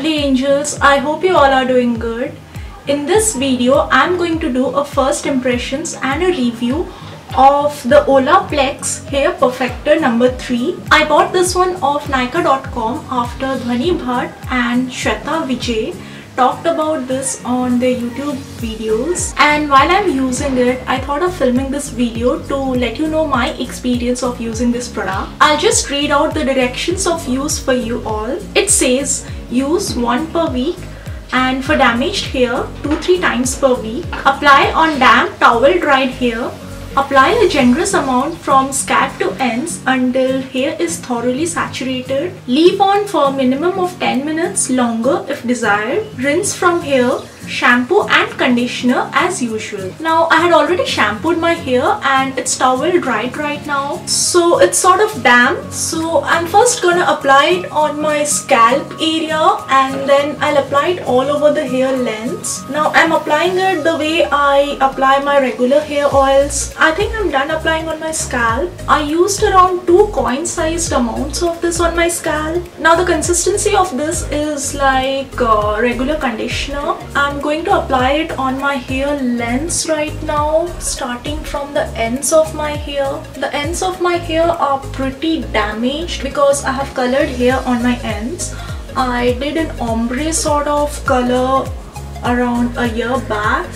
lovely angels, I hope you all are doing good. In this video, I'm going to do a first impressions and a review of the Olaplex Hair Perfector number 3. I bought this one off Nykaa.com after Dhwani Bhatt and Shweta Vijay talked about this on their YouTube videos, and while I'm using it, I thought of filming this video to let you know my experience of using this product. I'll just read out the directions of use for you all. It says use 1 per week, and for damaged hair 2-3 times per week. Apply on damp towel dried hair. Apply a generous amount from scalp to ends until hair is thoroughly saturated. Leave on for a minimum of 10 minutes longer if desired. Rinse from hair, shampoo and conditioner as usual. Now I had already shampooed my hair and it's towel dried right now, so it's sort of damp. So I'm first gonna apply it on my scalp area and then I'll apply it all over the hair lengths. Now I'm applying it the way I apply my regular hair oils. I think I'm done applying on my scalp. I used around 2 coin-sized amounts of this on my scalp. Now the consistency of this is like regular conditioner. I'm going to apply it on my hair lengths right now, starting from the ends of my hair. The ends of my hair are pretty damaged because I have colored hair on my ends. I did an ombre sort of color around a year back.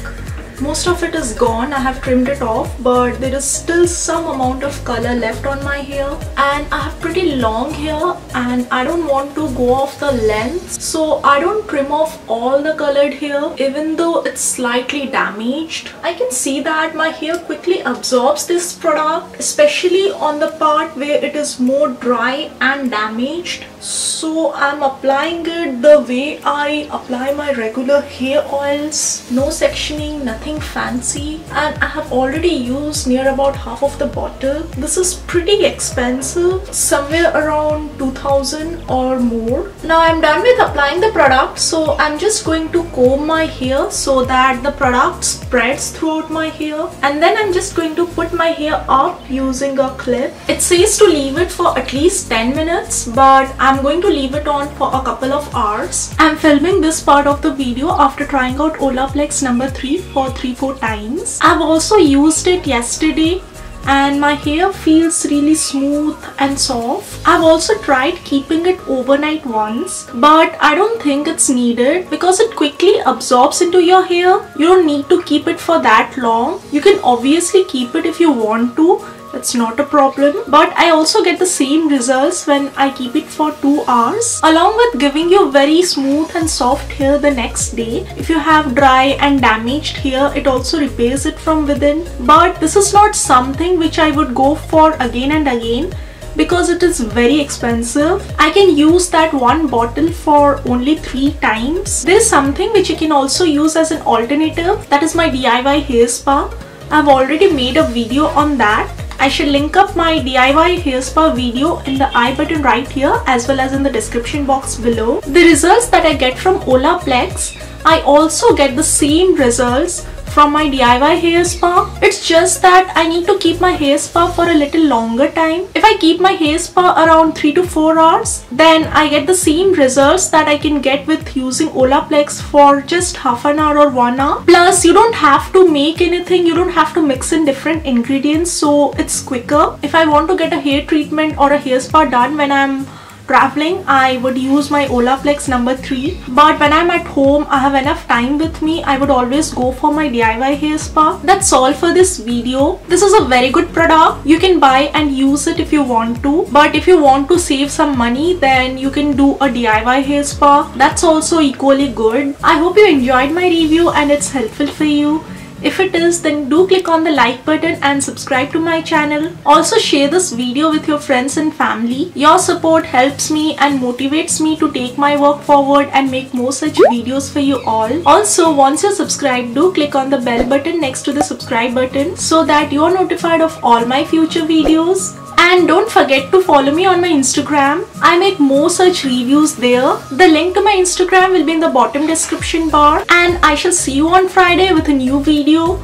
Most of it is gone, I have trimmed it off, but there is still some amount of color left on my hair, and I have pretty long hair and I don't want to go off the length, so I don't trim off all the colored hair even though it's slightly damaged. I can see that my hair quickly absorbs this product, especially on the part where it is more dry and damaged. So I'm applying it the way I apply my regular hair oils. No sectioning, nothing fancy, and I have already used near about half of the bottle. This is pretty expensive, somewhere around 2000 or more. Now I'm done with applying the product, so I'm just going to comb my hair so that the product spreads throughout my hair, and then I'm just going to put my hair up using a clip. It says to leave it for at least 10 minutes, but I'm going to leave it on for a couple of hours. I'm filming this part of the video after trying out Olaplex number 3 for 3-4 times. I've also used it yesterday and my hair feels really smooth and soft. I've also tried keeping it overnight once, but I don't think it's needed because it quickly absorbs into your hair. You don't need to keep it for that long. You can obviously keep it if you want to. It's not a problem, but I also get the same results when I keep it for 2 hours, along with giving you very smooth and soft hair the next day. If you have dry and damaged hair, it also repairs it from within. But this is not something which I would go for again and again because it is very expensive. I can use that 1 bottle for only 3 times. There is something which you can also use as an alternative, that is my DIY hair spa. I've already made a video on that. I shall link up my DIY hair spa video in the I button right here as well as in the description box below. The results that I get from Olaplex, I also get the same results from my DIY hair spa. It's just that I need to keep my hair spa for a little longer time. If I keep my hair spa around 3 to 4 hours, then I get the same results that I can get with using Olaplex for just half an hour or 1 hour. Plus, you don't have to make anything, you don't have to mix in different ingredients, so it's quicker. If I want to get a hair treatment or a hair spa done when I'm traveling, I would use my Olaplex number 3, but when I'm at home, I have enough time with me, I would always go for my DIY hair spa. That's all for this video. This is a very good product. You can buy and use it if you want to, but if you want to save some money, then you can do a DIY hair spa. That's also equally good. I hope you enjoyed my review and it's helpful for you. If it is, then do click on the like button and subscribe to my channel. Also share this video with your friends and family. Your support helps me and motivates me to take my work forward and make more such videos for you all. Also, once you're subscribed, do click on the bell button next to the subscribe button so that you are notified of all my future videos. And don't forget to follow me on my Instagram. I make more such reviews there. The link to my Instagram will be in the bottom description bar. And I shall see you on Friday with a new video.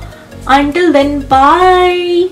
Until then, bye.